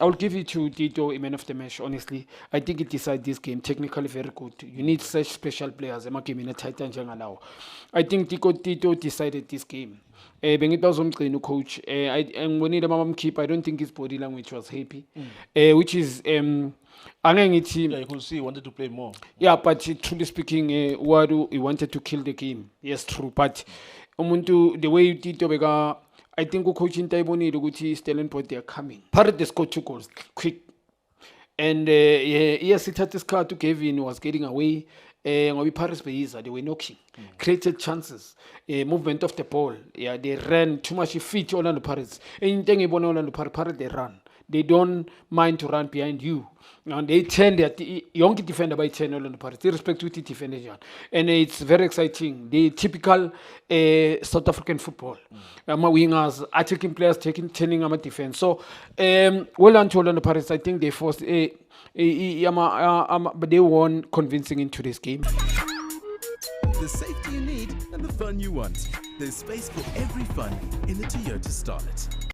I'll give it to Tito, a man of the match. Honestly, I think it decided this game. Technically, very good. You need such special players. Game in a Titan Jangalao. I think Tito decided this game. Bengita was coach. And when the keep, I don't think his body language was happy, which is You could see he wanted to play more. yeah, but truly speaking, Wadu he wanted to kill the game. Yes, true. But umuntu the way Tito beka, I think coaching Taiboni Luguti Stellenport they are coming. Parrot they scored 2 goals quick. And yes, it had this car to Kevin was getting away. Ngobi Paris Beiza, they were knocking, created chances, movement of the ball. Yeah, they ran too much feet Orlando Pirates. Anything about Orlando Pirates, they run. They don't mind to run behind you. And they turn their young defender by 10 Orlando Pirates. They respect to the defender. And it's very exciting. The typical South African football. Wingers, attacking players, turning on defense. So, well done to Orlando Pirates. I think they forced but they won convincing in today's game. The safety you need and the fun you want. There's space for every fun in the Toyota Starlet.